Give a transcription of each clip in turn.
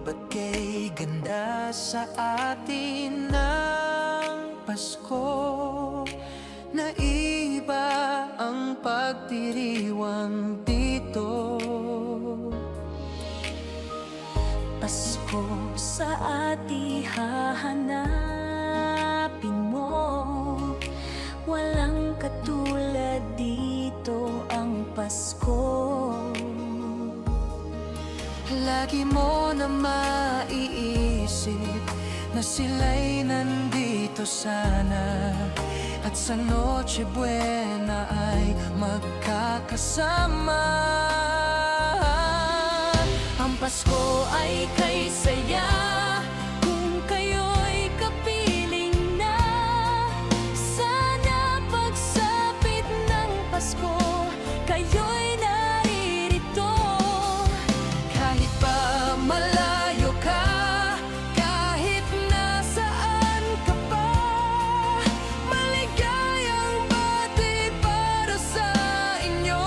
Ba't kay ganda sa atin ng Pasko, na iba ang pagdiriwang dito. Pasko sa ati hahanapin mo, walang katulad dito ang Pasko. Lagi mo na maiisip na sila'y nandito sana, at sa Noche Buena ay magkakasama. Ang Pasko ay kay saya kung kayo'y kapiling na. Sana pagsapit ng Pasko, kayo'y naririto. Kahit pa malayo ka, kahit nasaan ka pa, maligayang bati para sa inyo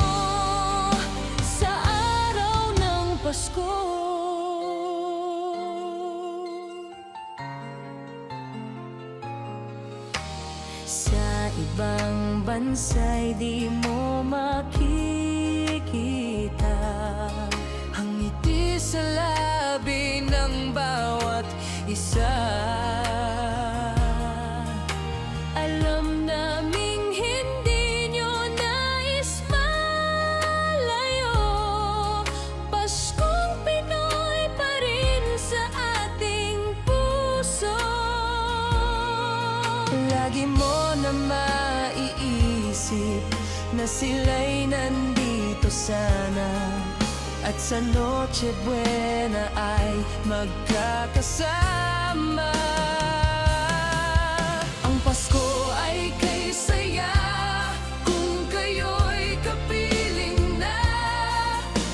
Sa araw ng Pasko, sa ibang bansa'y di mo makikita ang ngiti sa labi ng bawat isa. Alam naming hindi nyo nais malayo, Paskong Pinoy pa rin sa ating puso. Lagi mo na maiisip na sila'y nandito sana, at sa Noche Buena ay magkakasama. Ang Pasko ay kay saya kung kayo'y kapiling na.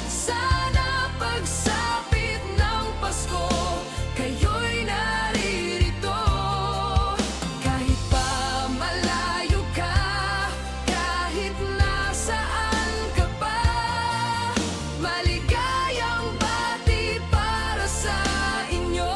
Sana pagsapit ng Pasko, kayo'y naririto. Kahit pa malayo ka, kahit nasaan ka pa, maligayang bati para sa inyo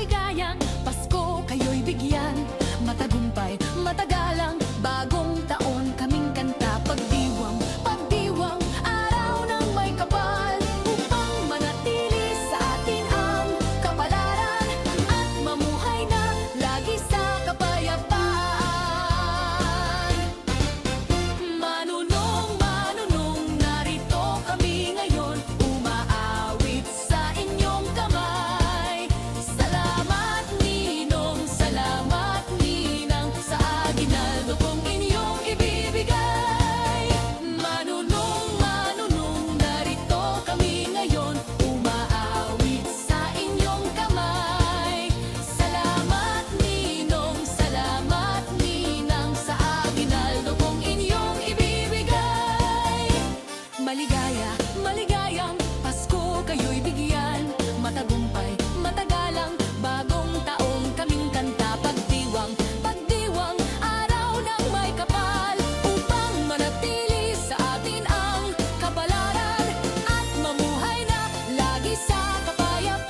maligayang Pasko kayo'y bigyan. Matagumpay, matagalang, bagong taon kaming kanta. Pagdiwang, pagdiwang, araw ng may kapal, upang manatili sa atin ang kapalaran at mamuhay na lagi sa kapayapaan. Manunong, manunong, narito kami ngayon, umaawit sa inyong kamay. Salamat ninong, salamat ninang, sa aginaldo kong inyong ibibigay. Manunong, manunong, narito kami ngayon, umaawit sa inyong kamay. Salamat ninong, salamat ninang, sa aginaldo kong inyong ibibigay. Maligaya, maligayang Pasko kayo'y bigyan. Matagumpay, matagalang, bagong taong kaming kanta. Pagdiwang, pagdiwang, araw ng may kapal, upang manatili sa atin ang kapalaran at mamuhay na lagi sa kapayapaan.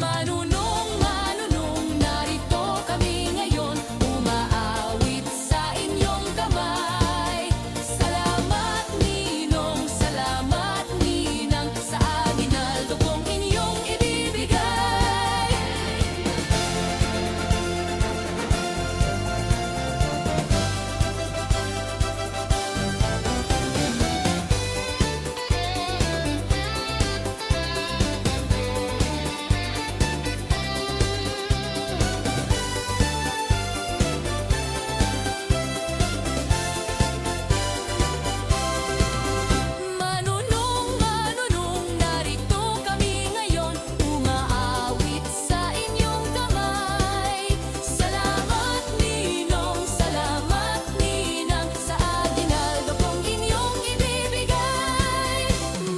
Manunong, manunong, narito kami ngayon, umaawit sa inyong kamay. Salamat ninong, salamat ninang, sa aginaldo kong inyong ibibigay. Manunong, manunong, narito kami ngayon, umaawit sa inyong kamay. Salamat ninong, salamat ninang, sa aginaldo kong inyong ibibigay.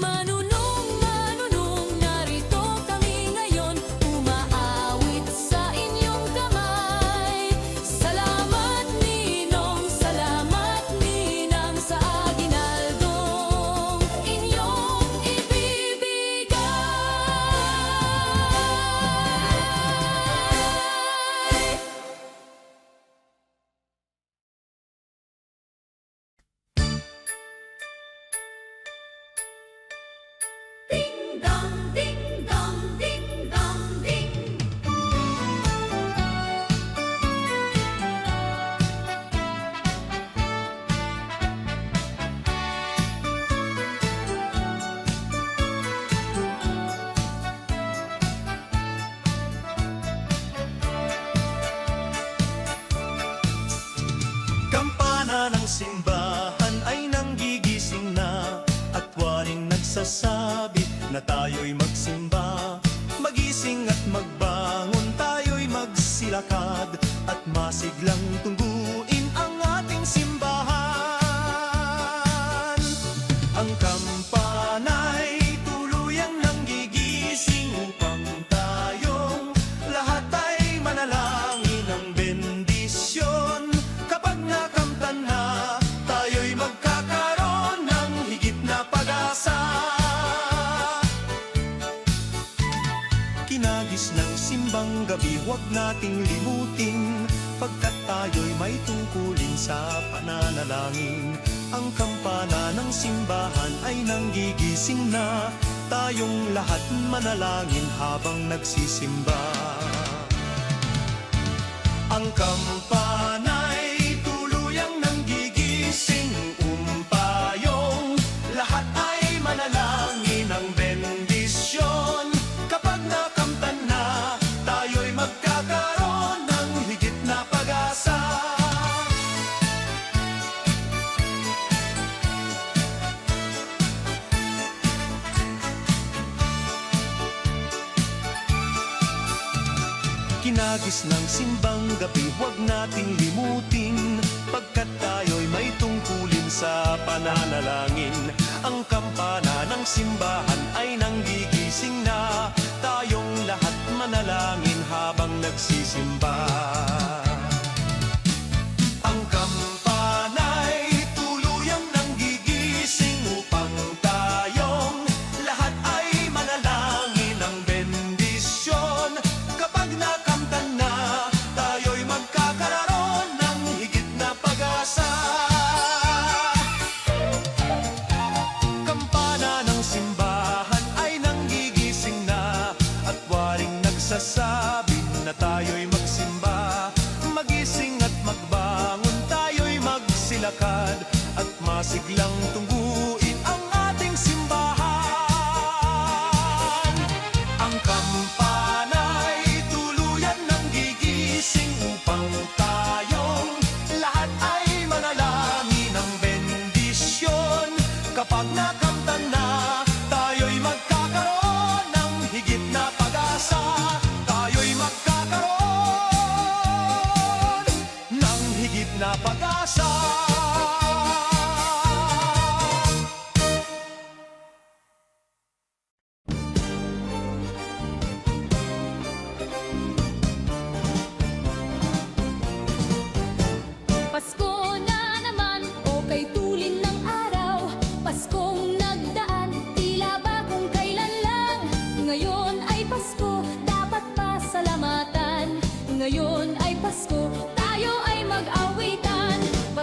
Manunong, manunong, narito kami ngayon, umaawit sa inyong kamay. Salamat ninong, salamat ninang, sa aginaldong inyong ibibigay. Ding dong, ding dong, ding dong, ding. Kampana ng simbahan ay nanggigising na, at waring nagsasabit na tayo'y magsimba. Magising at magbangon, tayo'y magsilakad, at masiglang tungguin ang ating simbahan. Ang kampana'y tuluyang nanggigising, upang tayong lahat ay manalangin ng bendisyon. Kapag nakamtan na, tayo'y magkakaroon ng higit na pag-asa. Kinagis ng simbang gabi, huwag nating limutin, pagkat tayo'y may tungkulin sa pananalangin. Ang kampana ng simbahan ay nanggigising na, tayong lahat manalangin habang nagsisimba. Ang kampana'y tuluyang nanggigising, umpayong lahat ay manalangin ng bendisyon. Kapag nakamtan na, tayo'y magkakaroon ng higit na pag-asa. Kinagis ng simbang gabi, huwag nating limutin, pagkat tayo'y may tungkulin sa pananalangin. Ang kampana ng simbahan ay nanggigising na, tayong lahat manalangin habang nagsisimba. Ang kampana'y tuluyang nanggigising, upang tayong lahat ay manalangin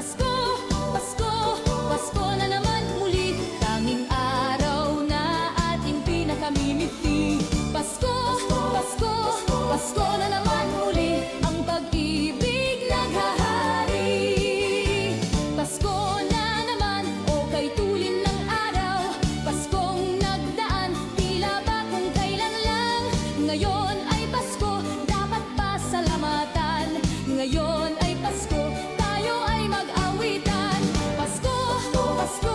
Pasko, Pasko, Pasko na naman muli. Tanging araw na ating pinakamimiti. Pasko, Pasko, Pasko na naman muli. Ang pag-ibig naghahari. Pasko na naman, o kay tulin ng araw. Paskong nagdaan, tila ba kung kailan lang. Ngayon ay Pasko, dapat pasalamatan. Ngayon ay Pasko, tayo ay mag-awitan. Pasko, Pasko,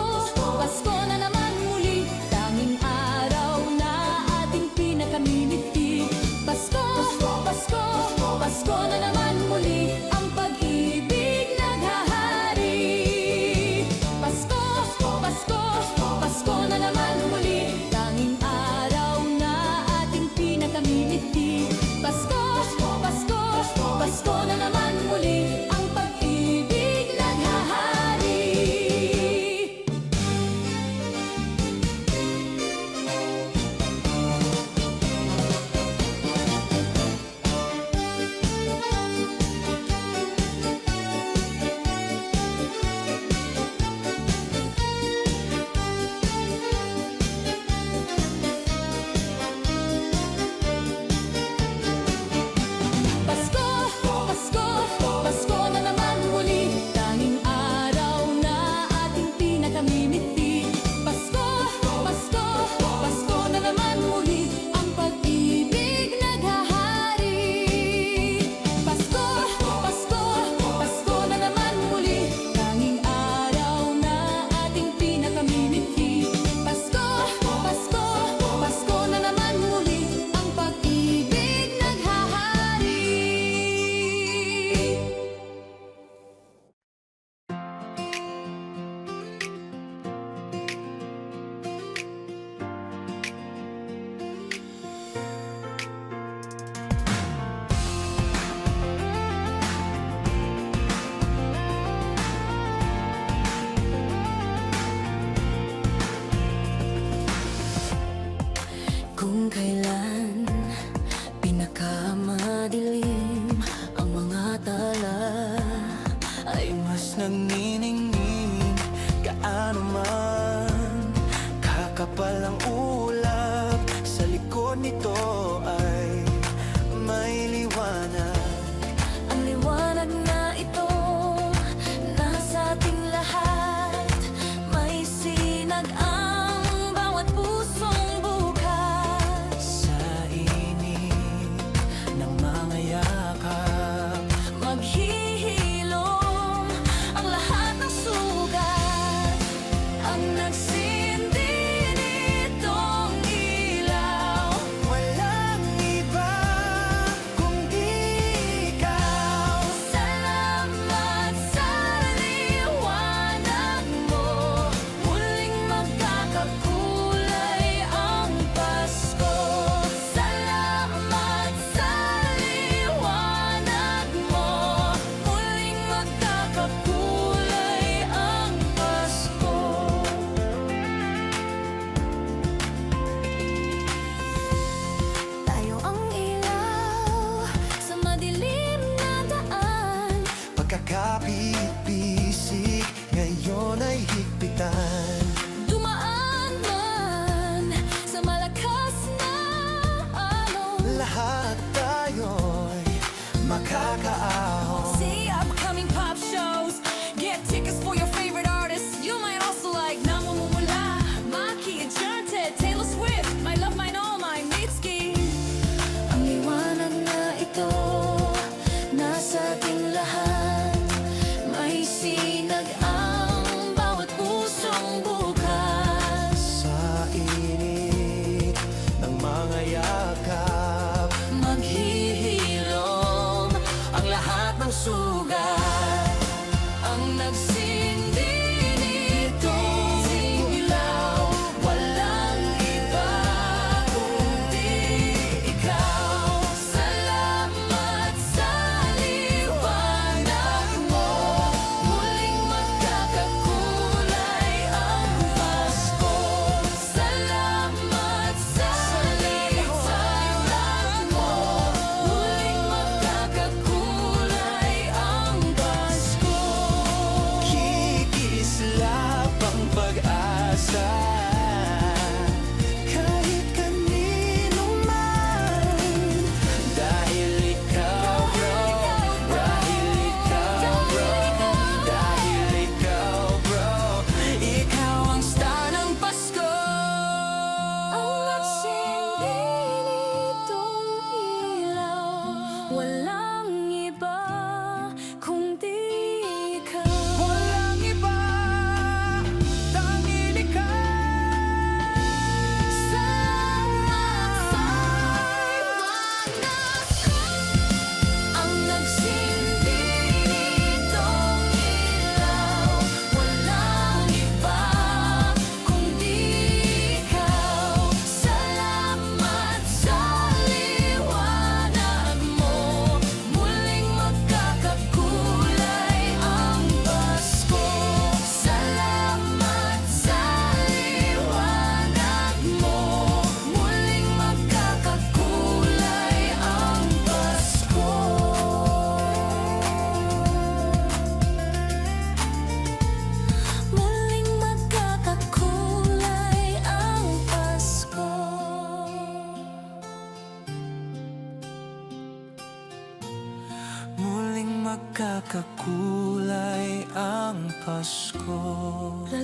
Nagkakakulay ang Pasko.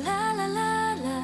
La la la la la.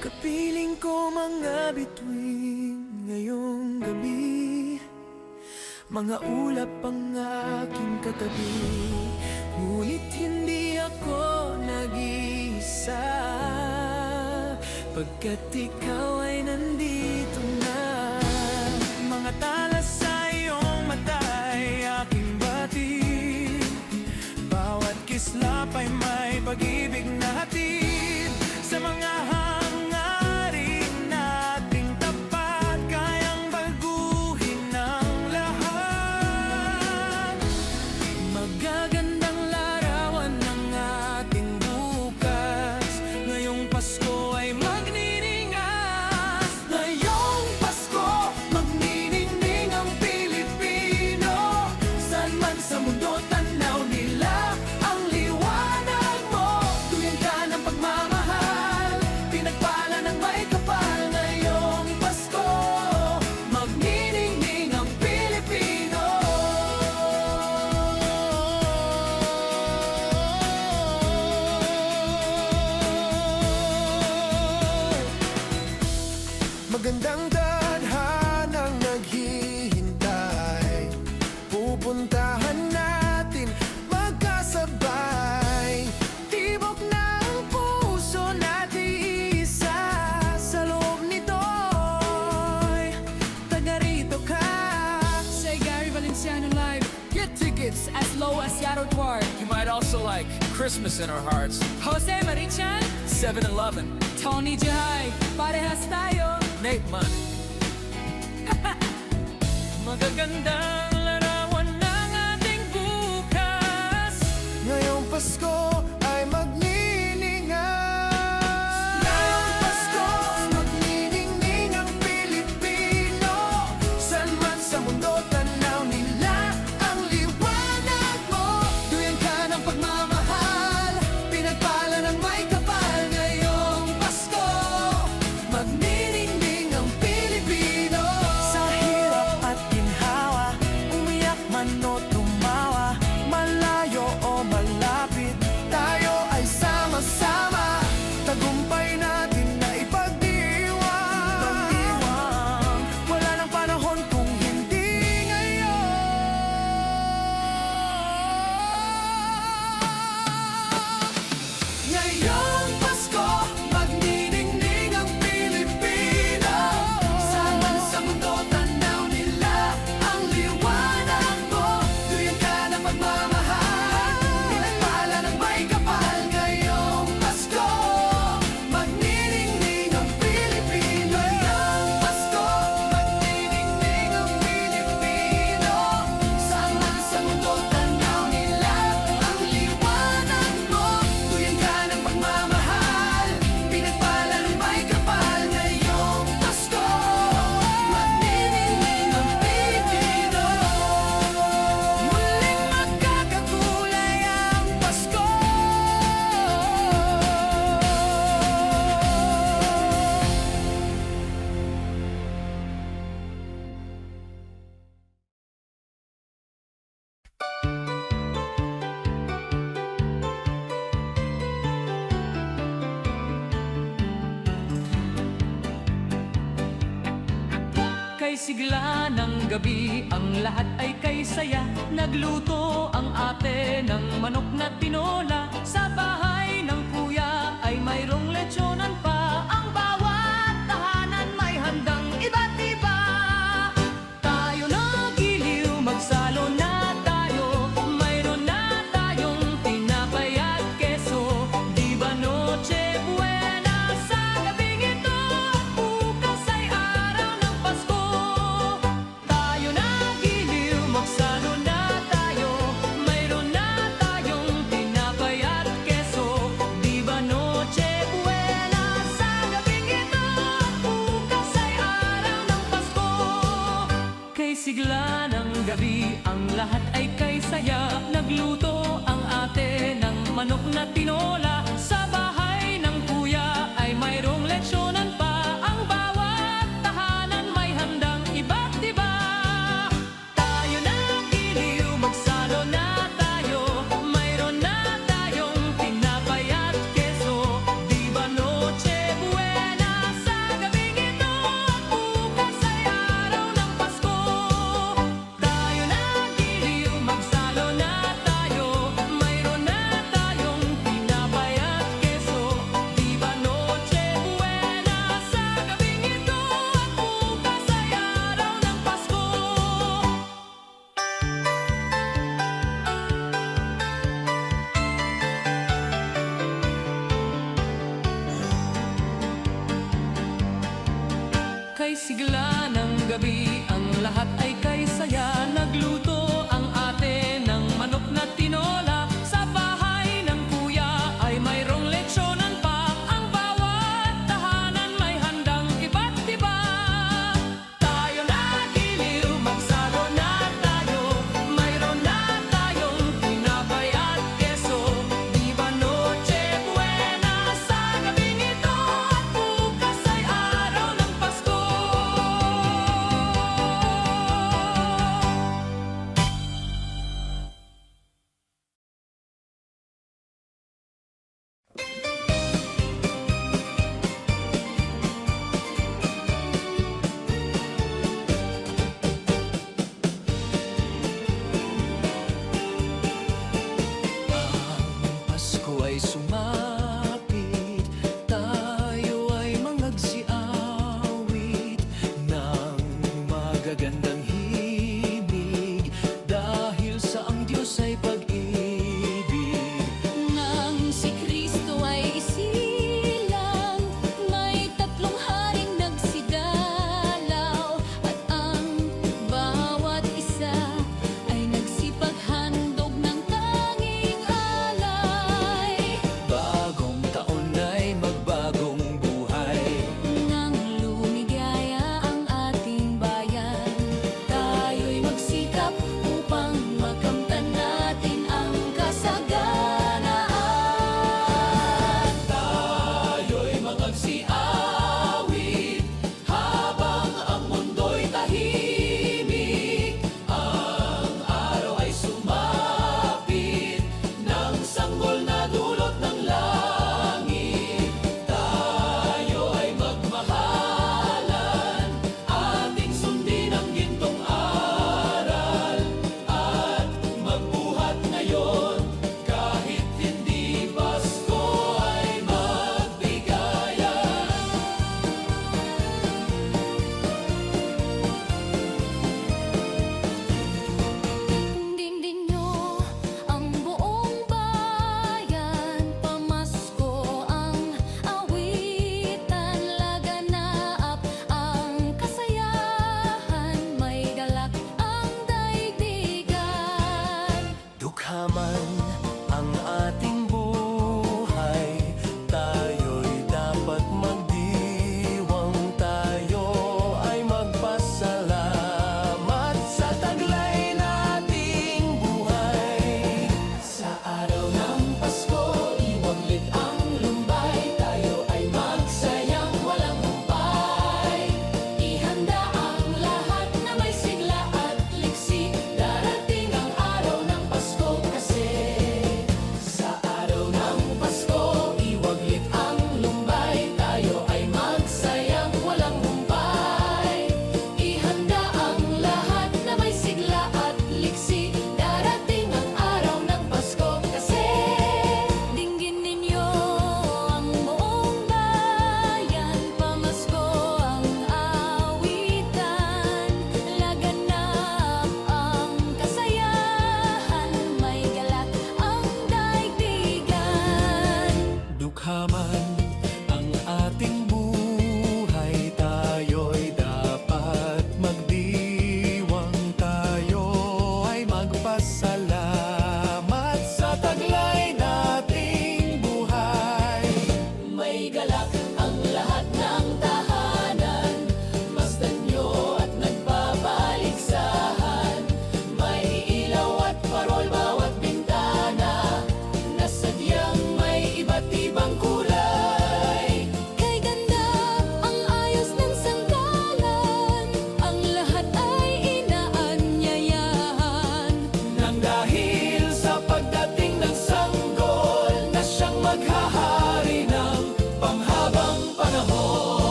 Kapiling ko mga bituin ngayong gabi, mga ulap ang aking katabi, ngunit hindi ako nag-iisa, pagkat ikaw ay nandito na. Mga tala sa iyong mata'y aking batid, bawat kislap ay may pag-ibig na hatid. Sa mga hangarin nating tapat, kayang baguhin ang lahat. Magagandang larawan ng ating bukas, ngayong Pasko ay magniningas. Ngayong Pasko, magniningning ang Pilipino. Saan man sa mundo tanaw nila ang liwanag mo. Tuyan ka ng pagmamahal, pinagpala ng may kapal. Ngayong Pasko, magniningning ang Pilipino. Magandang tadhanang naghihintay, pupuntahan natin magkasabay. Tibok ng puso natin isa, sa loob nito'y taga rito ka. Say Gary Valenciano Live. Get tickets as low as Yarrow Park. You might also like Christmas in Our Hearts, Jose Marichan, 7-Eleven, Tony Jai, parehas tayo. Nate Money. Magagandang larawan ng ating bukas, ngayong Pasko ay magniningas. Ngayong Pasko, magniningning ang Pilipino. Saan man sa mundo tanaw nila ang liwanag mo. Tuyan ka ng pagmamahal, pinagpala ng may kapal. Ngayong Pasko, magniningning ang Pilipino. Sa hirap at ginhawa, umiyak man o tumawa, malayo o malapit, tayo ay sama-sama. Tagumpay natin na ipagdiwang, wala nang panahon kung hindi ngayon. Ngayong Pasko, magniningning ang Pilipino. Saan man sa mundo tanaw nila ang liwanag mo. Tuyan ka ng pagmamahal, pinagpala ng may kapal. Ngayong Pasko, magniningning ang Pilipino. Ngayong Pasko, magniningning ang Pilipino. Saan man sa mundo tanaw nila ang liwanag mo. Tuyan ka ng pagmamahal, pinagpala ng may kapal. Ngayong Pasko, magniningning ang Pilipino. Muling magkakakulay ang Pasko. Kay sigla ng gabi, ang lahat ay kay saya. Nagluto ang ate ng manok na tinola. Sa bahay ng kuya ay mayroong lechonan pa. Ang bawat tahanan may handang iba't iba. Tayo na giliw, magsalo na tayo. Mayroon na tayong tinapay at keso. Di ba Noche Buena sa gabing ito? Bukas ay araw ng Pasko. Tayo na giliw, magsalo na tayo. Mayroon na tayong tinapay at keso. Di ba Noche Buena sigla ng gabi, ang lahat ay kay saya. Nagluto ang ate ng manok na tinola. Sa bahay ng kuya ay mayroong leksyonan pa. Ang bawat tahanan may handang iba't iba. Tayo na giliw, magsalo na tayo. Mayroon na tayong tinapay at keso. Di ba Noche Buena sa gabing ito? At bukas ay araw ng Pasko. Tayo na giliw, magsalo na tayo. Mayroon na tayong tinapay at keso. Di ba Noche Buena sa gabing ito? At bukas ay araw ng Pasko. Kay sigla ng gabi, ang lahat ay kay saya. Nagluto ang ate ng manok na tinola. Sa bahay ng kuya ay mayroong leksyonan pa. Ang bawat tahanan may handang iba't iba. Tayo na giliw, magsalo na tayo. Mayroon na tayong tinapay at keso. Di ba Noche Buena sa gabing ito? At bukas ay araw ng Pasko.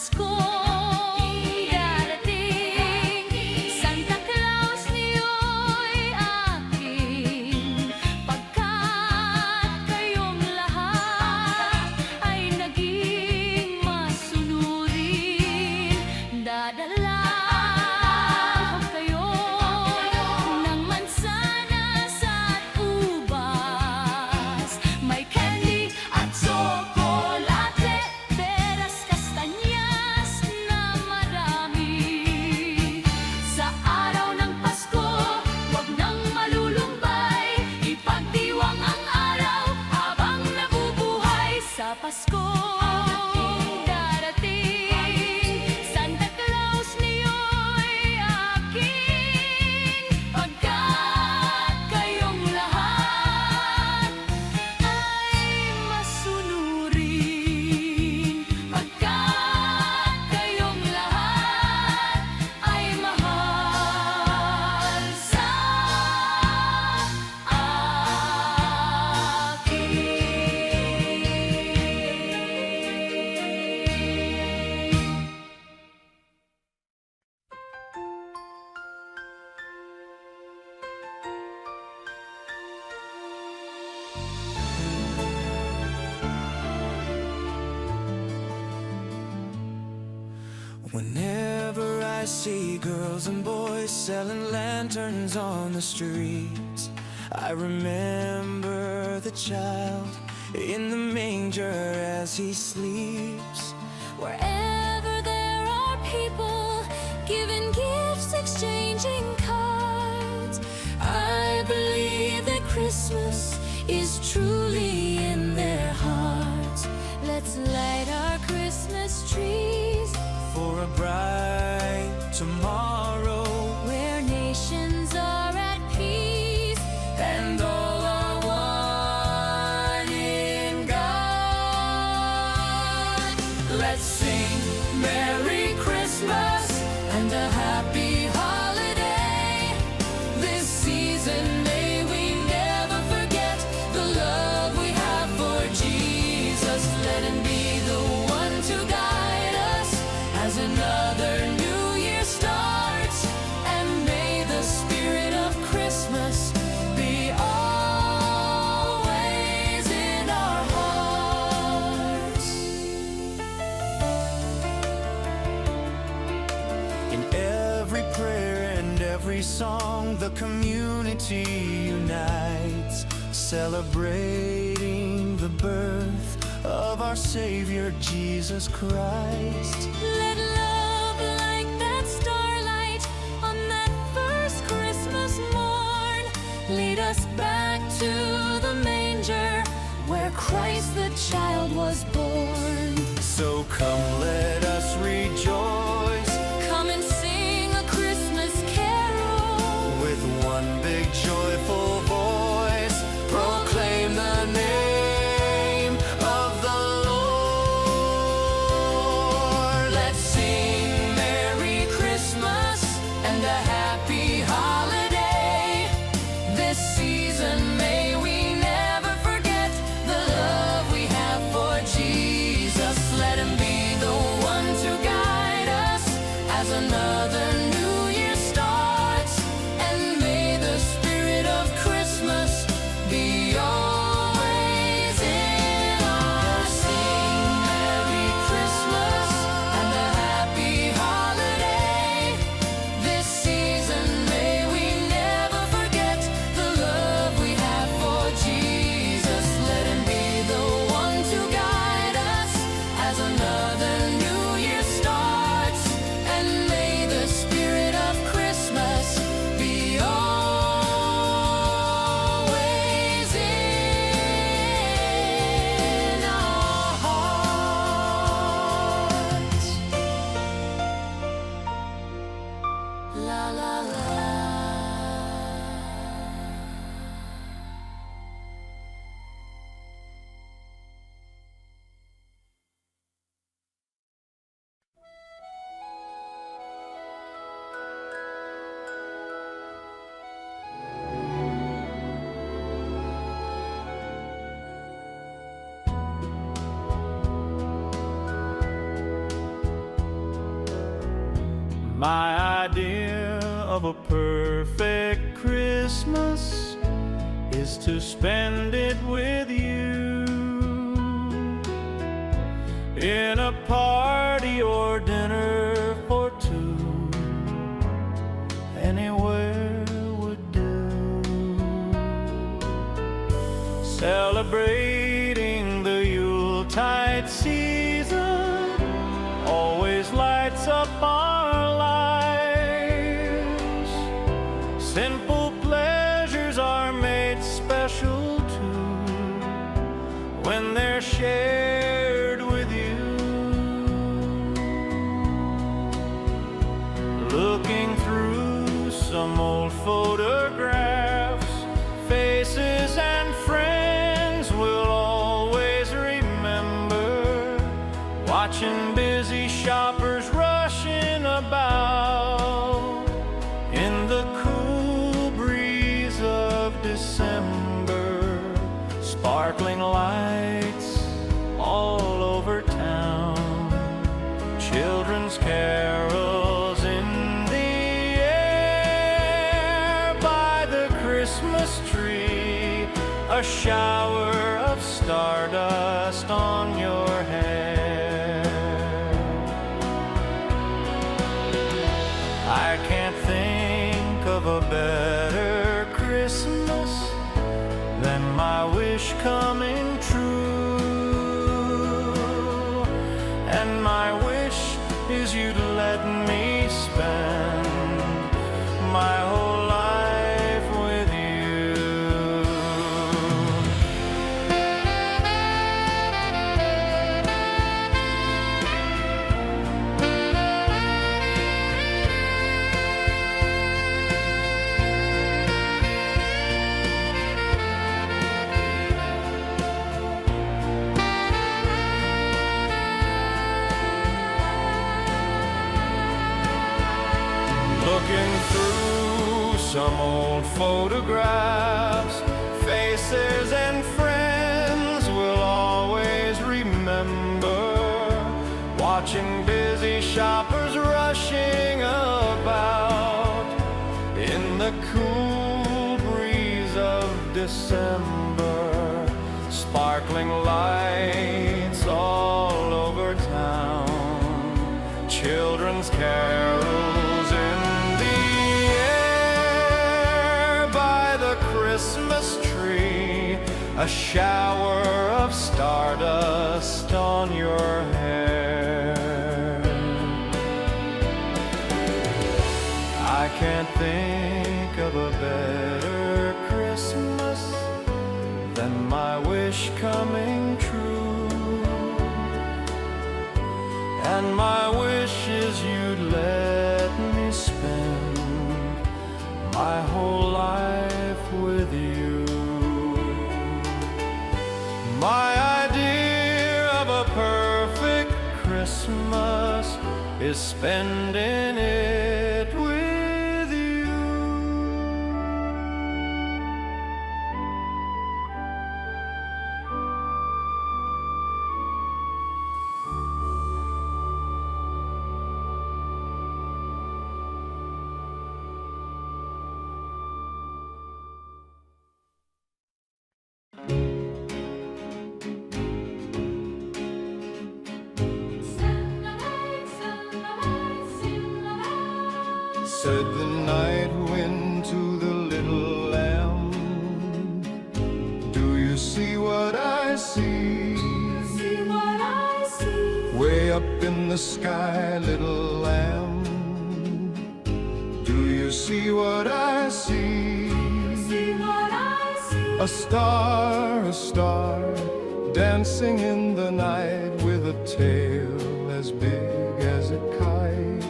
Paskong darating, Santa Claus niyo'y aking, pagkat kayong lahat ay naging masunurin. Dadala kayo ng mansanas at ubas, may candy at tsokolate, peras, kastanyas na marami. Sa araw ng Pasko, huwag nang malulumbay, ipagdiwang ang araw habang nabubuhay. Sa Pasko darating, Santa Claus niyo'y aking, pagkat kayong lahat ay masunurin. Pagkat kayong lahat ay mahal sa akin. Whenever I see girls and boys selling lanterns on the streets, I remember the child in the manger as he sleeps. Wherever there are people giving gifts, exchanging cards, I believe that Christmas is truly in their hearts. Let's light our Christmas trees For a bright tomorrow, where nations are at peace and all are one in God. Let's sing Merry Christmas and a happy holiday. This season may we never forget the love we have for Jesus. Let him be the one to guide us as another new year starts, and may the spirit of Christmas be always in our hearts. In every prayer and every song, the community unites, celebrating the birth of our Savior Jesus Christ. Let love like that starlight on that first Christmas morn lead us back to the manger where Christ the child was born. So come, let us rejoice Come and sing a Christmas carol with one big joyful voice. Proclaim the name of the Lord. Let's sing Merry Christmas and a happy holiday. This season may we never forget the love we have for Jesus. Let him be the one to guide us as another new year starts, and may the spirit of Christmas be always in our sing Merry Christmas and a happy holiday. This season may we never forget the love we have for Jesus. Let him be the one to guide us as another new year starts, and may the My idea of a perfect Christmas is to spend it with you in a party or dinner for two. Anywhere would do. Celebrating the Yuletide season always lights up our lives. Simple pleasures are made special too when they're shared with you. Looking through some old photographs, faces and friends we'll always remember. Watching busy shoppers rushing about in the cool breeze of December. Sparkling lights all over town, children's carols in the air. By the Christmas tree, a shower of stardust on your hair. I can't think of a better Christmas than my wish coming true. And my wish is you'd let me spend my whole life with you. Looking through some old photographs, faces and friends we'll always remember. Watching busy shoppers rushing about in the cool breeze of December. Sparkling lights all over town, children's carols in Christmas tree, a shower of stardust on your hair. I can't think of a better Christmas than my wish coming true. And my wish is you'd let me spend my whole life with you. My idea of a perfect Christmas is spending it with you. Said the night wind to the little lamb, do you see what I see? Way up in the sky, little lamb, do you see what I see? A star, dancing in the night with a tail as big as a kite,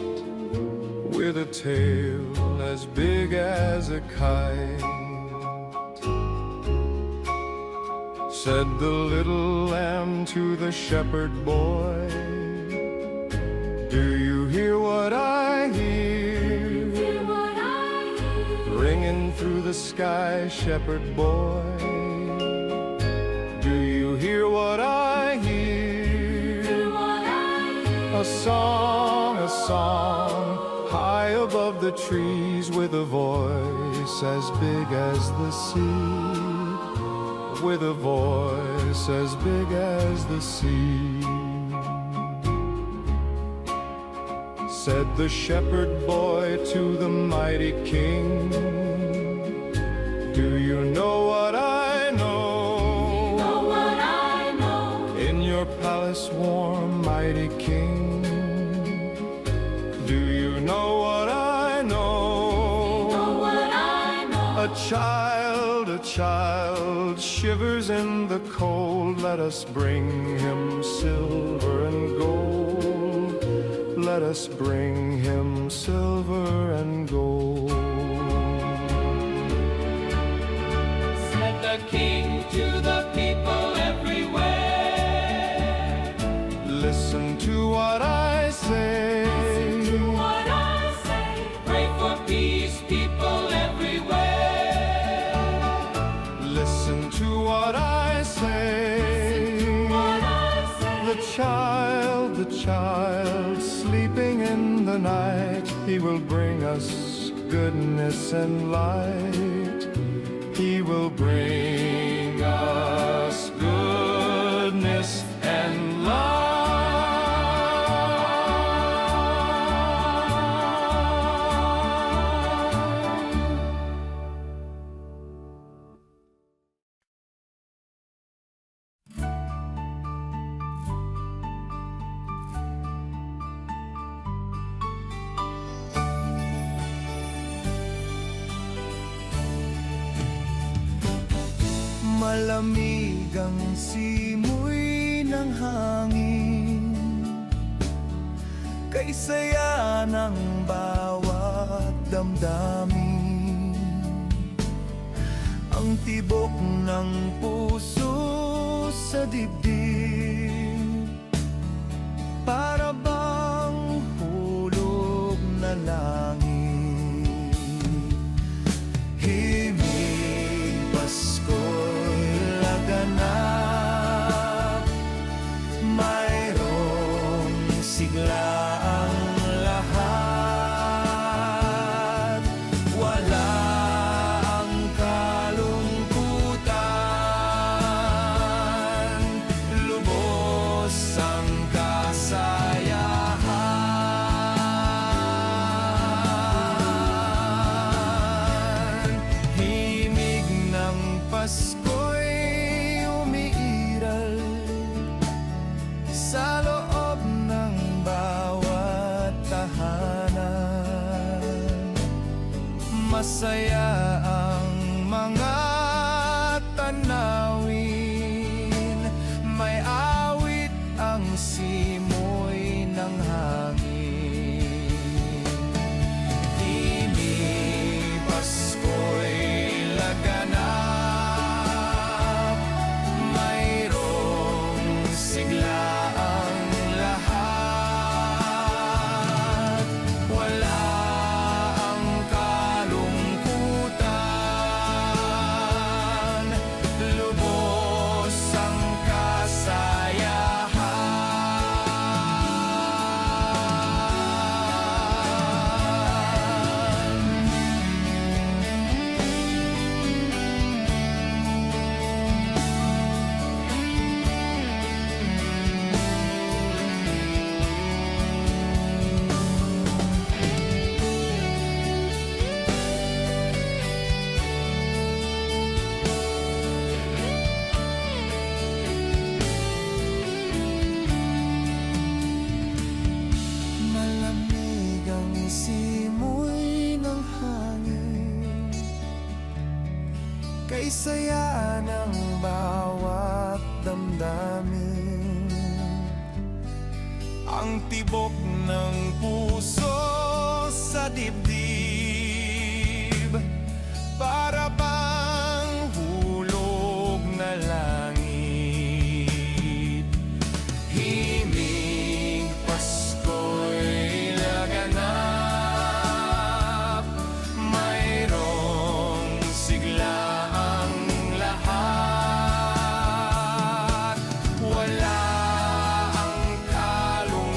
with a tail as big as a kite. Said the little lamb to the shepherd boy, do you hear what I hear? Ringing through the sky, shepherd boy, do you hear what I hear? A song, above the trees with a voice as big as the sea, with a voice as big as the sea. Said the shepherd boy to the mighty king, do you know what I know? Know what I know. In your palace warm, mighty king, do you know what I know? Know what I know. A child shivers in the cold. Let us bring him silver and gold. Let us bring him silver and gold. Said the king to the people everywhere, Listen to what I say. what I say, pray for peace, people everywhere. Listen to what I say. What I say, The child sleeping in the night, he will bring us goodness and light. He will bring us goodness and light. Malamig ang simoy ng hangin, kay saya ng bawat damdamin. Ang tibok ng puso sa dibdib, para bang hulog na langit. Himig Pasko'y laganap, mayroong sigla ang lahat. Wala ang kalungkutan, lubos ang kasayahan. Himig ng Pasko'y umiiral sa loob ng bawat tahanan. Masaya ang mga tanawin, may awit ang simoy ng hangin. Himig Pasko'y laganap, mayroong sigla ang lahat. Wala ang kalungkutan, lubos ang kasayahan. Malamig ang simoy ng hangin, kay saya ng bawat damdamin. Ang tibok ng puso sa dibdib, para bang hulog na langit. Himig Pasko'y laganap, mayroong sigla ang lahat. Wala ang kalungkutan,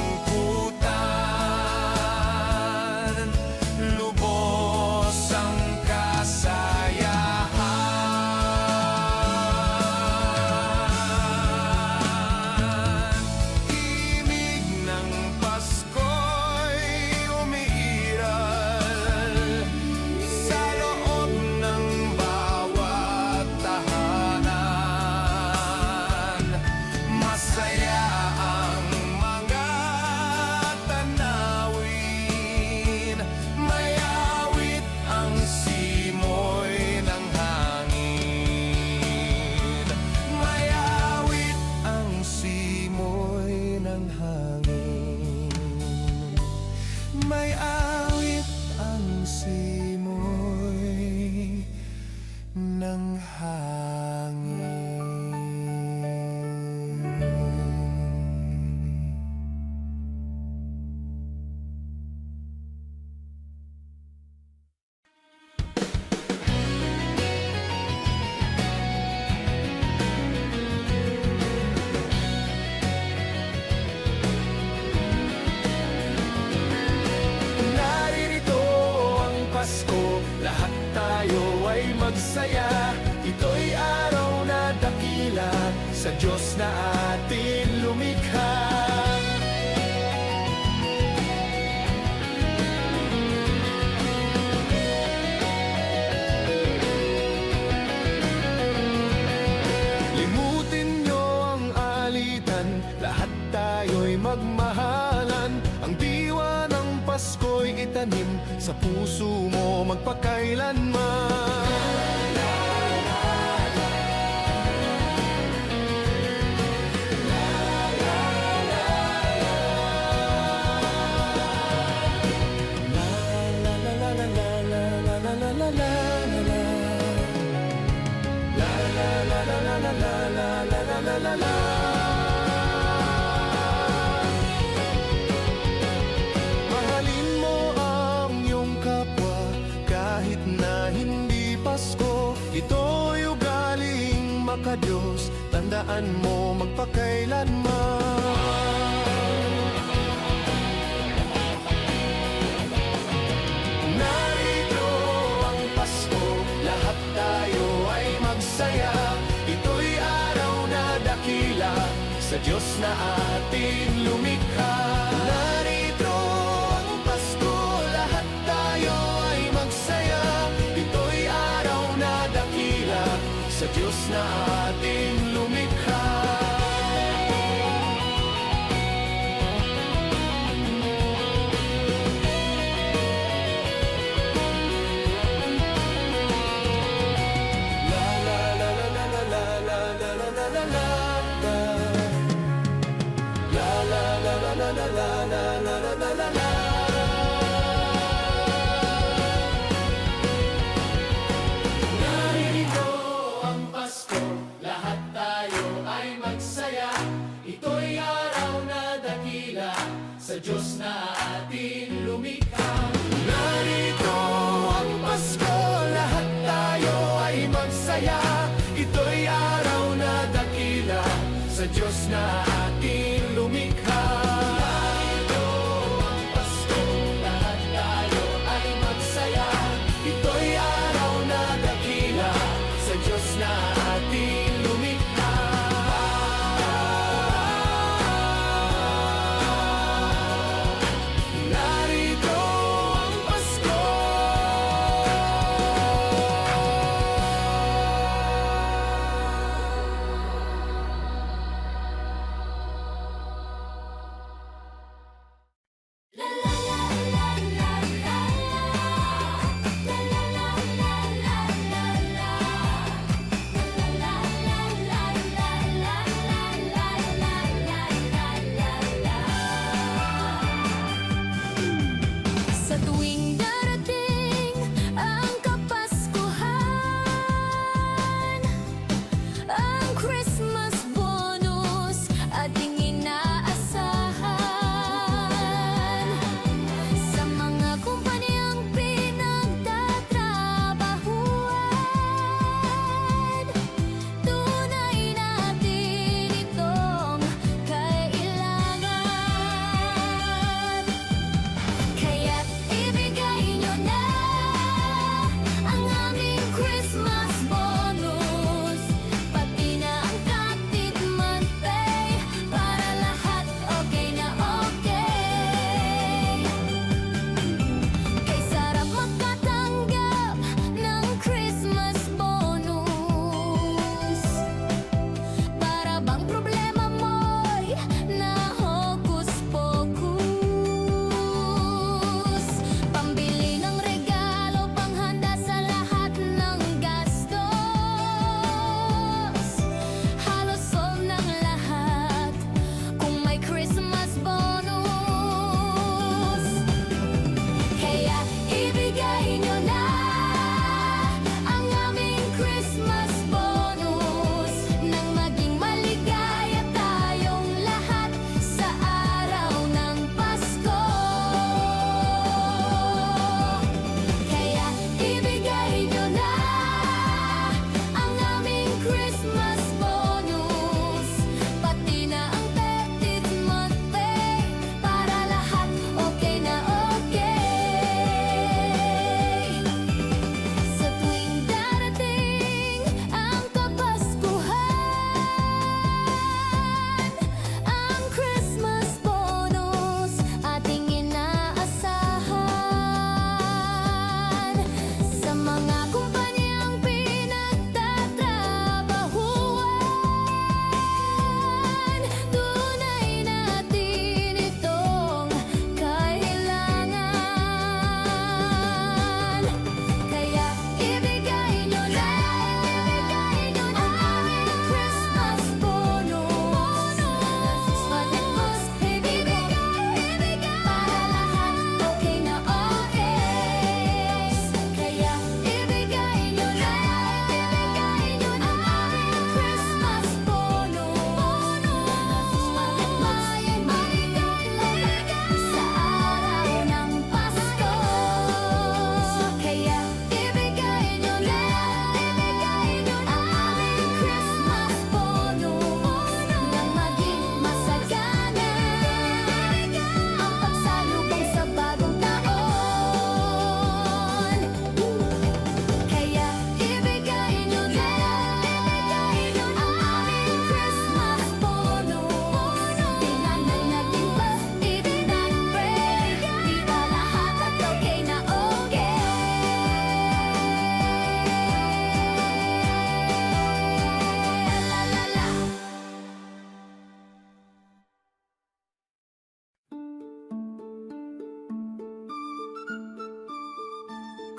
may awit ang simoy ng hangin. Naririto ang Pasko, lahat tayo ay magsaya. Ito'y araw na dakila sa Diyos na atin lumikha. Limutin nyo ang alitan, lahat tayo'y magmahalan. Ang diwa ng Pasko'y itanim sa puso mo magpakailanman. Mahalin mo ang iyong kapwa kahit na hindi Pasko. Ito'y ugaling makadiyos, tandaan mo magpakailanman. Narito ang Pasko, lahat tayo ay magsaya. Ito'y araw na dakila sa Diyos na ating lumikha. Narito ang Pasko, lahat tayo ay magsaya. Ito'y araw na dakila sa Diyos na ating lumikha. Narito ang Pasko,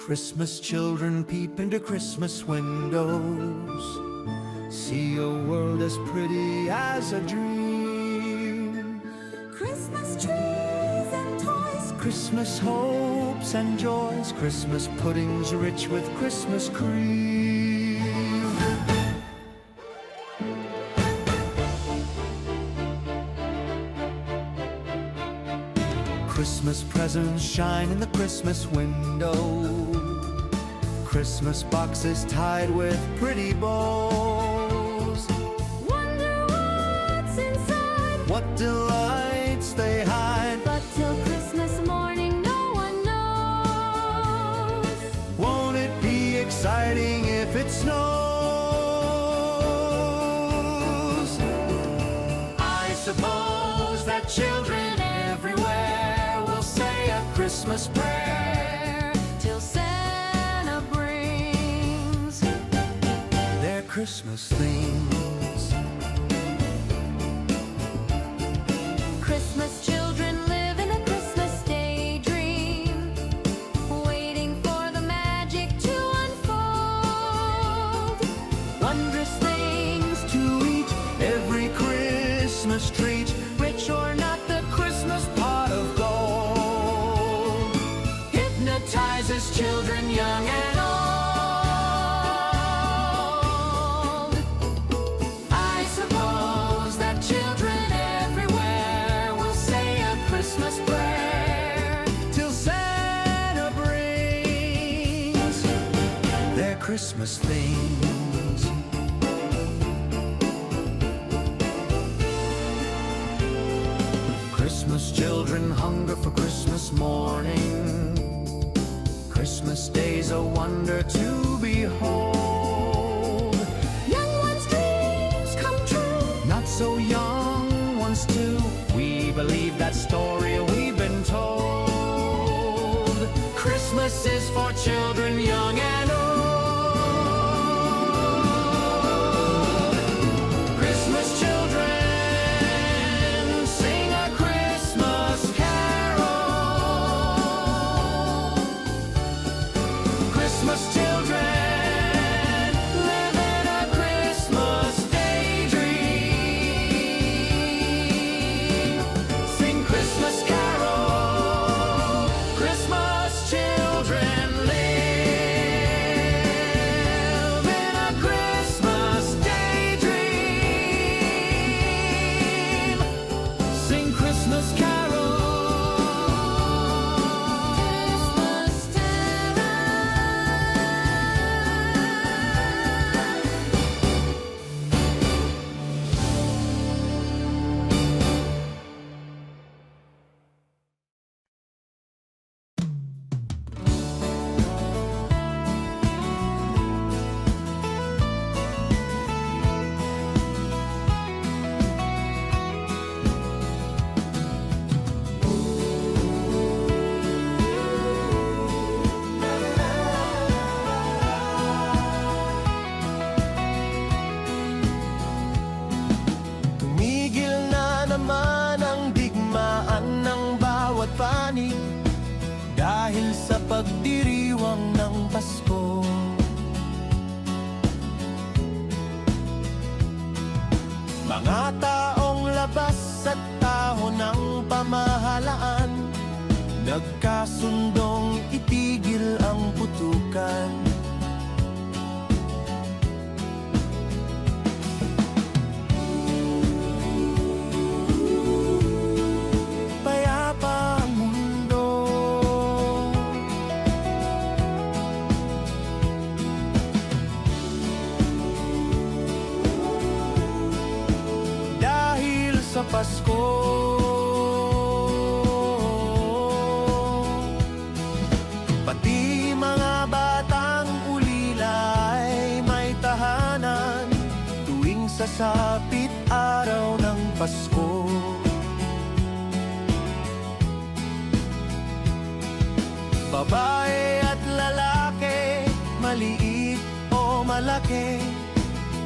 Christmas children peep into Christmas windows, see a world as pretty as a dream. Christmas trees and toys, Christmas hopes and joys, Christmas puddings rich with Christmas cream. Christmas presents shine in the Christmas window, Christmas boxes tied with pretty bows. wonder what's inside. What delights they hide. But till Christmas morning, no one knows. Won't it be exciting if it snows? I suppose that children everywhere will say a Christmas prayer Till Santa brings their Christmas things. Christmas children live in a Christmas daydream, waiting for the magic to unfold. Wondrous things to eat, every Christmas treat, rich or not, the Christmas pot of gold hypnotizes children young and old. I suppose that children everywhere will say a Christmas prayer till Santa brings their Christmas things. Christmas children hunger for Christmas morning. Christmas day's a wonder to behold. Young ones' dreams come true. Not so young ones too. We believe that story we've been told. Christmas is for children young and old. Christmas children sing a Christmas carol. Christmas children live in a Christmas daydream. Sing Christmas carol. Christmas children live in a Christmas daydream. Sing Christmas carol. Christmas terror. Tumigil na naman ang digmaan ng bawat panig dahil sa pagdiriwang ng Pasko. Mga taong labas at tao ng pamahalaan nagkasundong itigil ang putukan. Payapa ang mundo. Dahil sa Pasko. Pati mga batang ulila ay may tahanan tuwing sasapit araw ng Pasko. Babae at lalaki, maliit o malaki,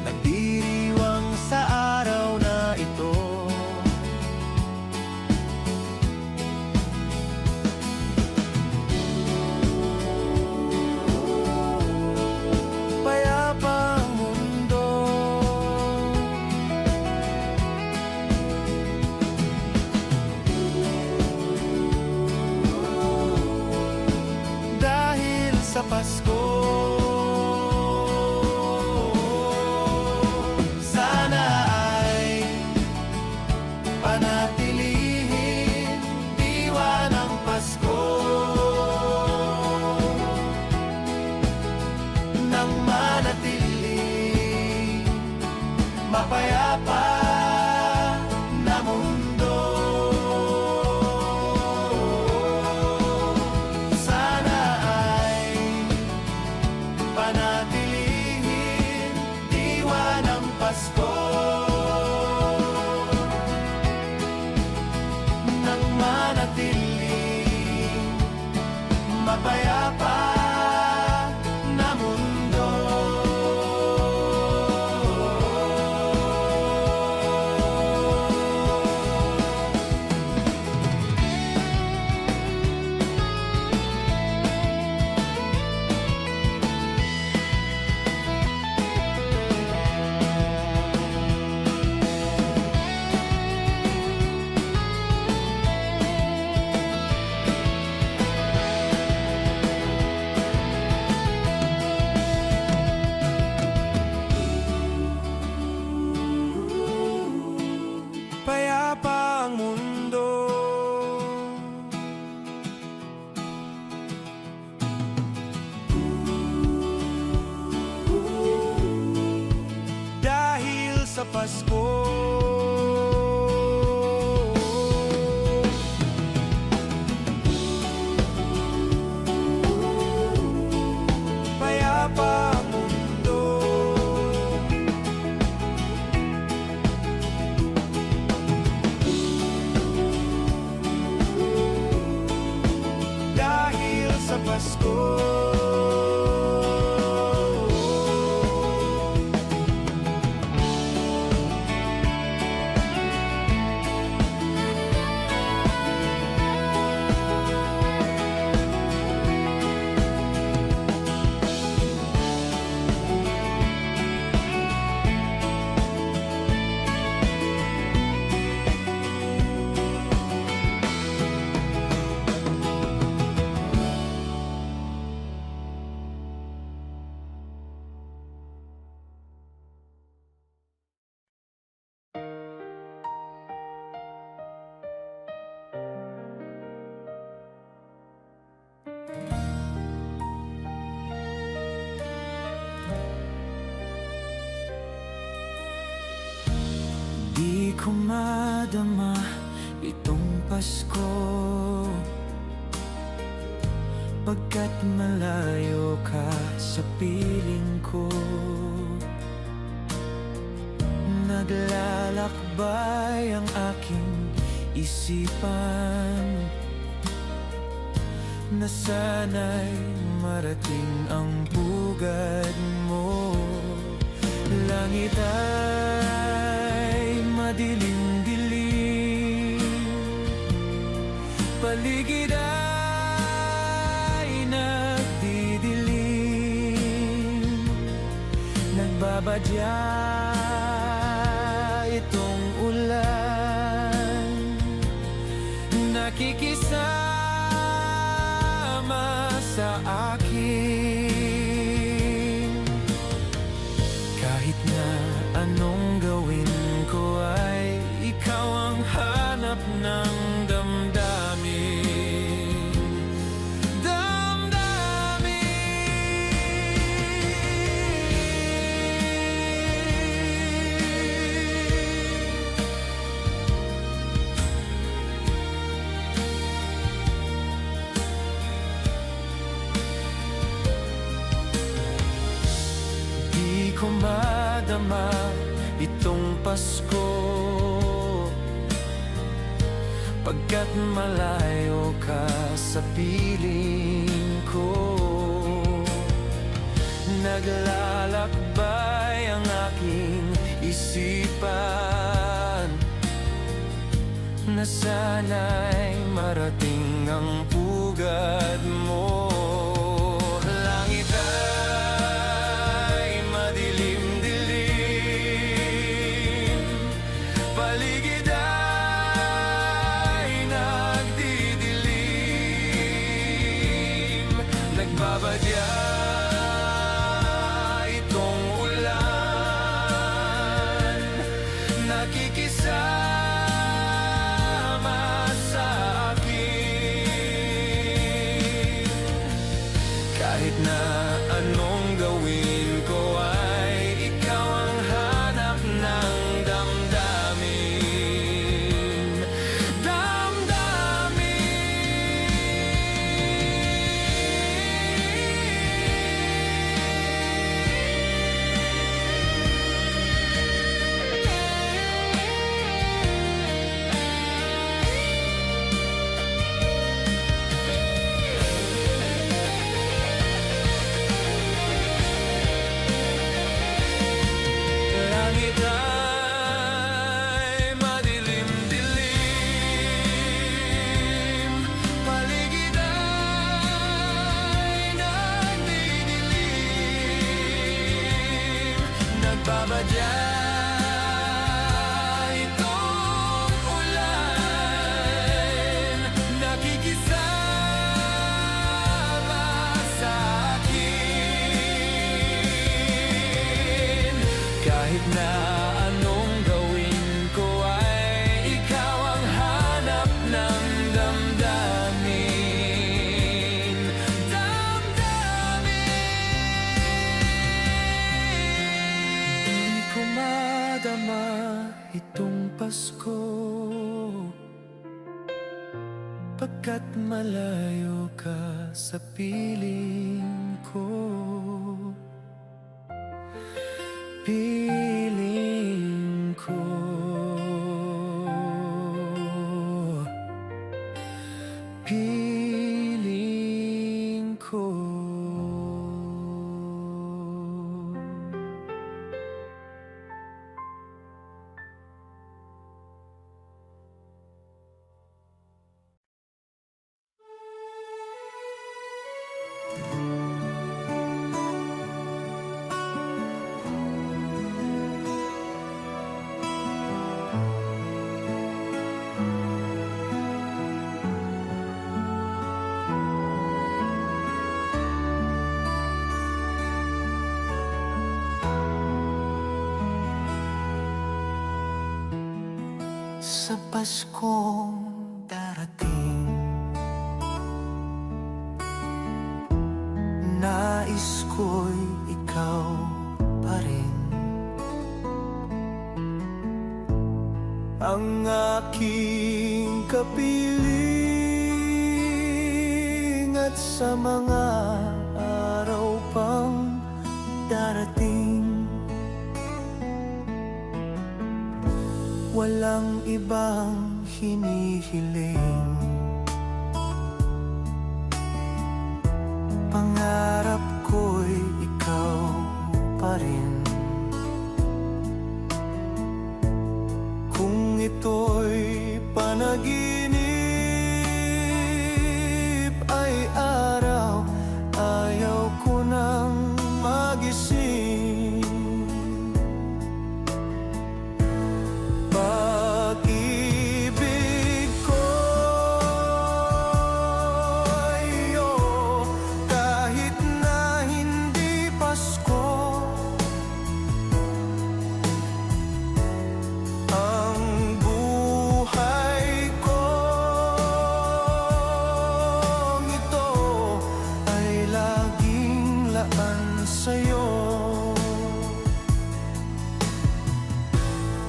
nagdiriwang sa araw na ito. mapayapa na mundo. Payapa ang mundo. Dahil sa Pasko. Payapa ang mundo. Dahil sa Pasko. Di ko madama itong Pasko, pagkat malayo ka sa piling ko. Naglalakbay ang aking isipan na sana'y marating ang pugad mo. Langit ay madilim-dilim, paligid ay nagdidilim. Nagbabadya itong ulan, nakikisama sa akin. Kahit na anong gawin ko ay ikaw ang hanap ng damdamin. Di ko madama itong Pasko, pagkat malayo ka sa piling ko. Naglalakbay ang aking isipan na sana'y marating ang pugad mo. Langit ay madilim-dilim, paligid ay nagdidilim. Nagbabadya itong ulan, nakikisama sa akin. Kahit na anong gawin ko ay ikaw ang hanap ng damdamin. Damdamin. babadya itong ulan, nakikisama sa akin. Kahit na anong gawin ko ay ikaw ang hanap ng damdamin. Di ko madama itong Pasko, pagkat malayo ka sa piling ko. Piling ko, piling ko. Sa Paskong darating, nais ko'y ikaw pa rin ang aking kapiling, at sa mga araw pang darating, walang ibang hinihiling. Pangarap ko'y ikaw pa rin. Kung ito'y panaginip ay araw, ayaw ko nang magising. Pag-ibig ko'y iyo, kahit na hindi Pasko. Ang buhay kong ito ay laging laan sa'yo.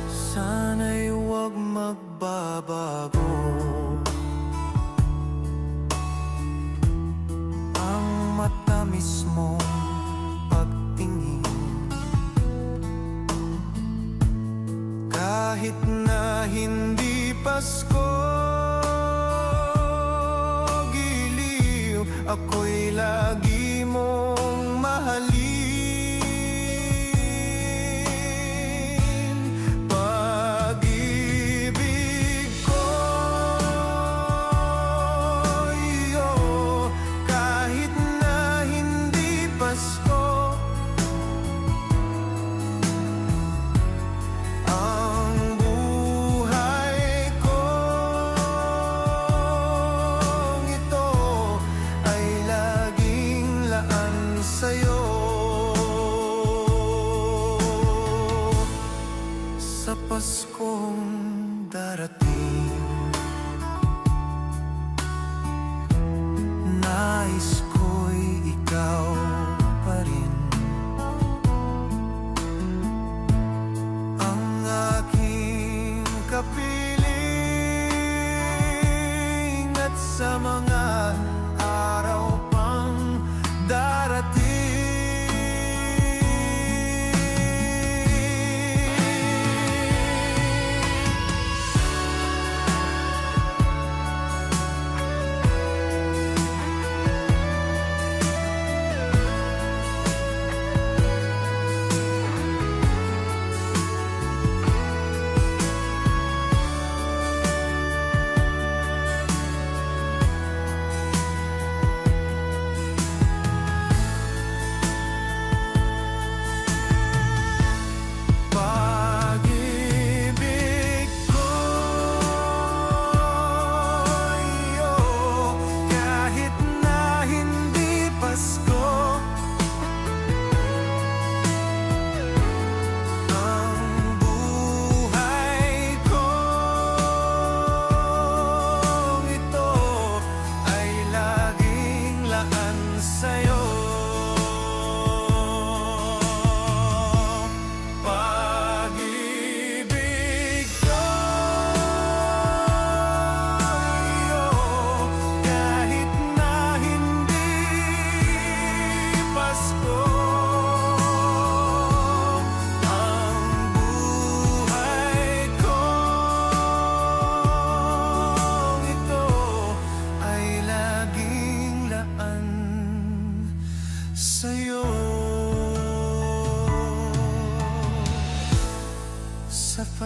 Sana'y huwag magbabago ang matamis mong pagtingin. Kahit na hindi Pasko, giliw, ako'y lagi mong mahalin. Pag-ibig ko'y iyo, kahit na hindi Pasko. Ang buhay kong ito ay laging laan sa'yo.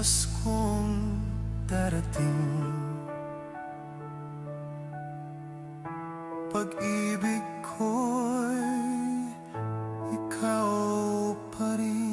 Paskong darating. Pag-ibig ko'y ikaw pa rin.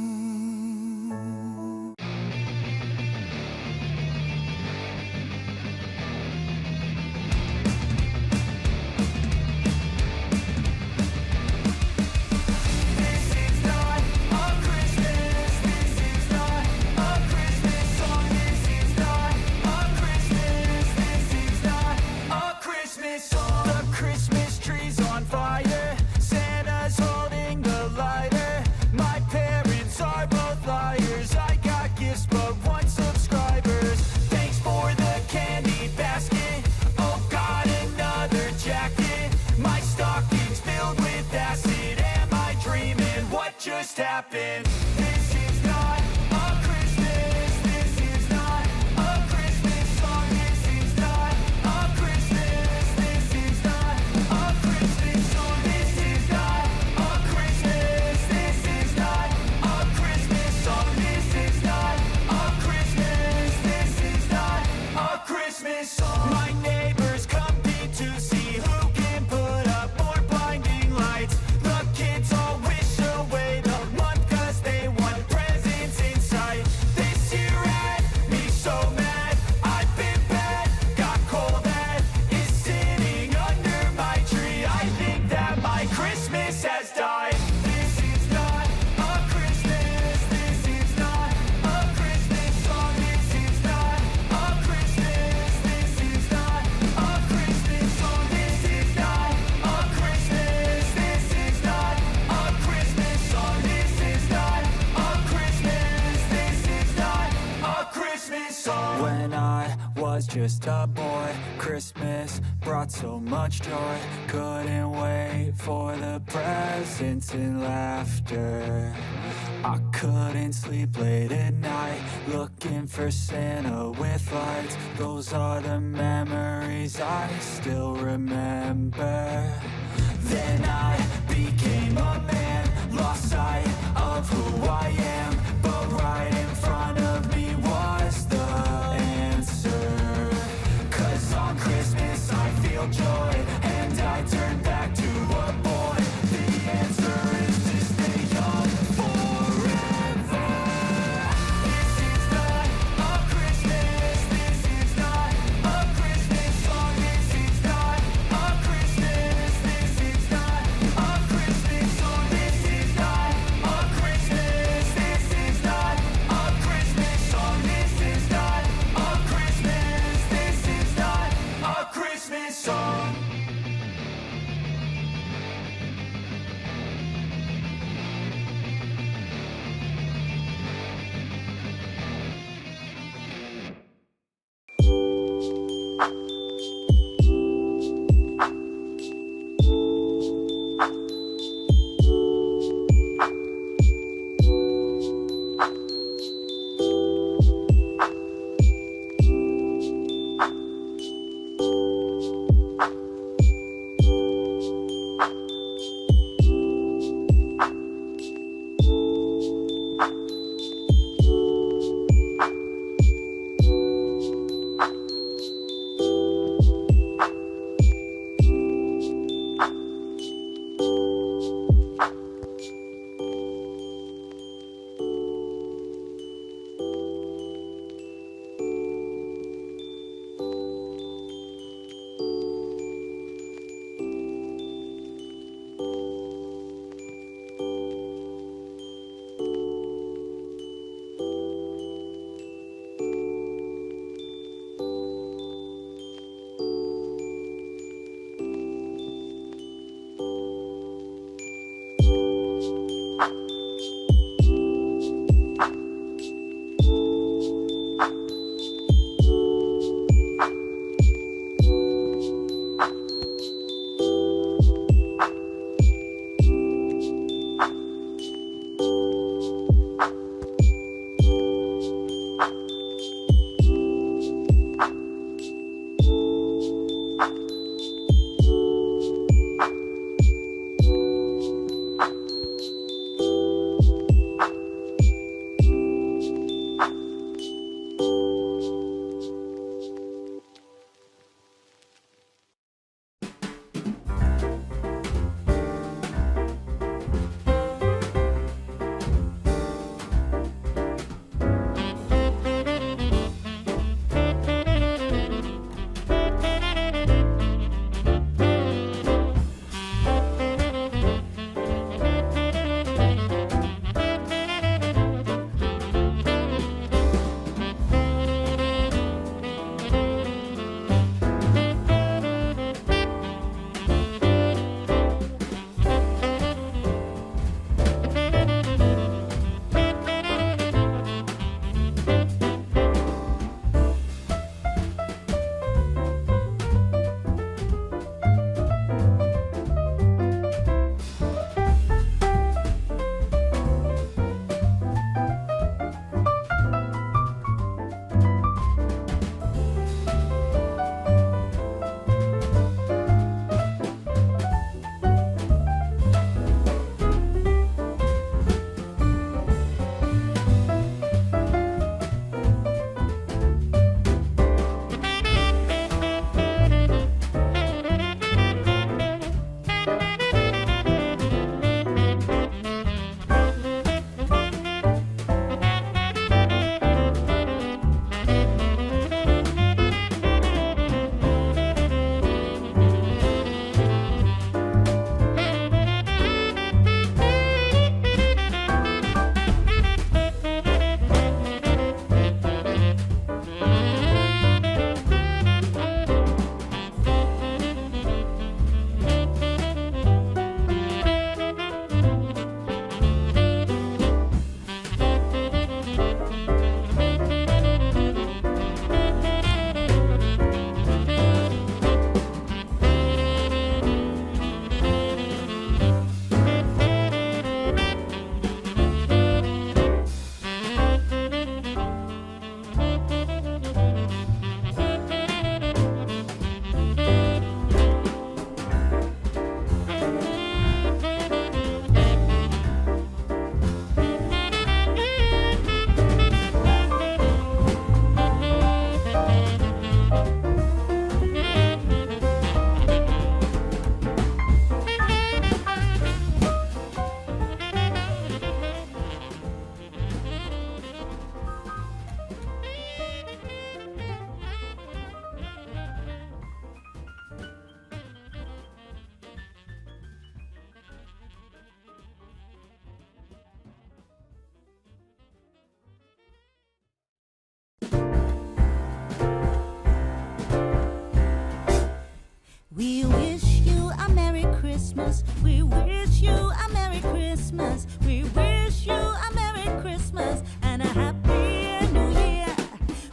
The Christmas tree's on fire. Santa's holding the lighter. My parents are both liars. I got gifts but one subscribers. Thanks for the candy basket. Oh God, another jacket. My stocking's filled with acid. Am I dreaming? What just happened? This is not a Christmas. This is not a Christmas song. This is not a Christmas. This is not a Christmas song. This is not a Christmas. This is not a Christmas song. This is not a Christmas. This is not a Christmas song. My neighbors compete to see who can put up more blinding lights. The kids all wish away the month 'cause they want presents inside. This year had me so mad. I've been bad, got cold that is sitting under my tree. I think that my Christmas has died. This is not a Christmas. This is not a Christmas song. This is not a Christmas. This is not a Christmas song. This is not a Christmas. This is not a Christmas song. This is not a Christmas. This is not a Christmas song. When I was just a boy, Christmas brought so much joy. Couldn't wait for the presents and laughter. I couldn't sleep late at night, looking for Santa with lights. Those are the memories I still remember. Then I became a man, lost sight of who I am. But right in front of me was the answer. 'Cause on Christmas I feel joy, and I turn back to a boy. The answer is to stay young forever. This is not a Christmas. This is not a Christmas song. This is not a Christmas. Christmas. We wish you a Merry Christmas. We wish you a Merry Christmas and a Happy New Year.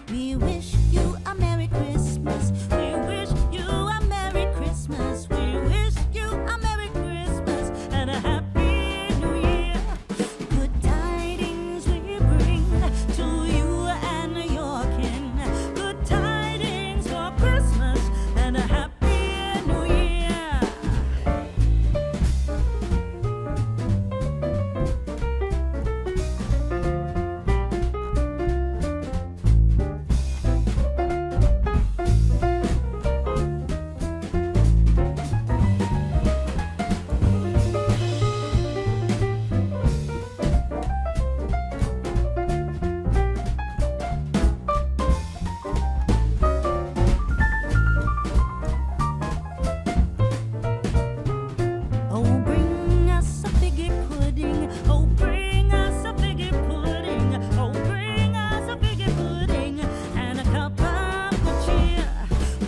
We wish you a Merry Christmas. We wish you a Merry Christmas. We wish you a Merry Christmas and a Happy New Year. Good tidings we bring to you and your kin. Good tidings for Christmas and a Happy New Year. Oh, bring us a figgy pudding. Oh, bring us a figgy pudding. Oh, bring us a figgy pudding and a cup of good cheer.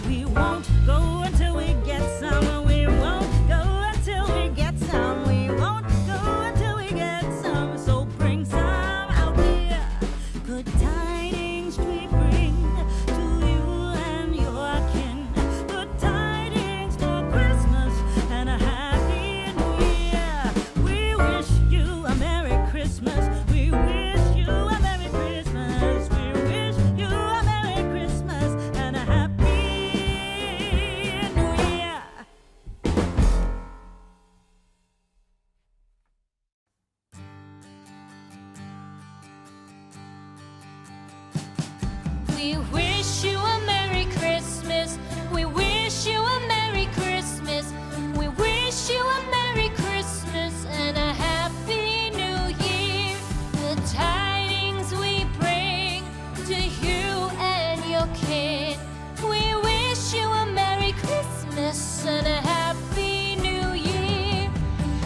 We won't go until we get some. We won't go until we get some. We won't go until we get some. So bring some out here. Good tidings we bring to you and your kin. Good tidings for Christmas and a Happy New Year. We wish you a Merry Christmas. We wish you a Merry Christmas. We wish you a Merry Christmas and a Happy New Year. We wish you a Merry Christmas. We wish you a Merry Christmas. We wish you a Merry Christmas and a Happy New Year. The tidings we bring to you and your kin. We wish you a Merry Christmas and a Happy New Year.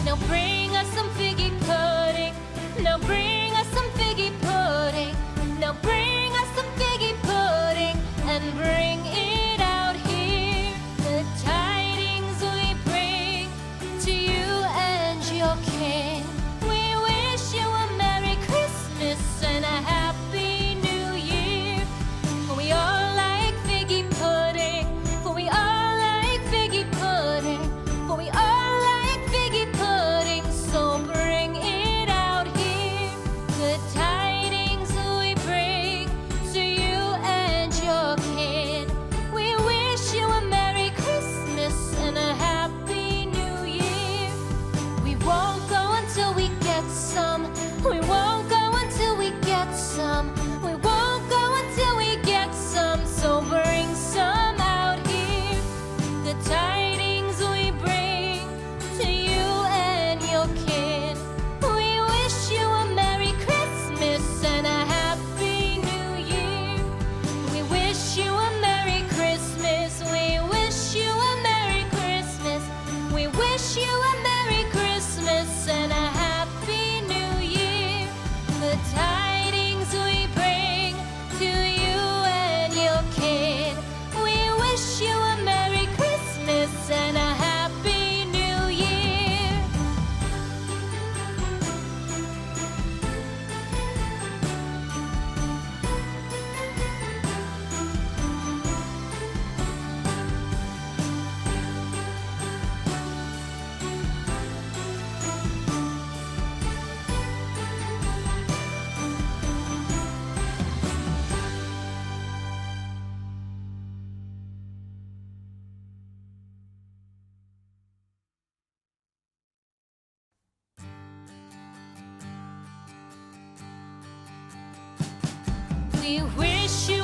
Now bring us some figgy pudding. Now bring us some figgy pudding. Now bring us some figgy pudding and bring it out here. The tidings we bring to you and your kin. We wish you a Merry Christmas and a Happy New Year. For we all like figgy pudding. For we all like figgy pudding. For we all like figgy pudding. So bring it out here. The tidings we bring to you and your kin. We wish you a Merry Christmas and a Happy New Year. We won't go until we get some. We won't go until we get some. We won't go until we get some. So bring some out here. The tidings we bring to you and your kin. We wish you a Merry Christmas and a Happy New Year. We wish you a Merry Christmas. We wish you a Merry Christmas. We wish you a Merry Christmas and a Happy New Year. The tidings we bring to you and your kin. We wish you a Merry Christmas and a Happy New Year. We wish you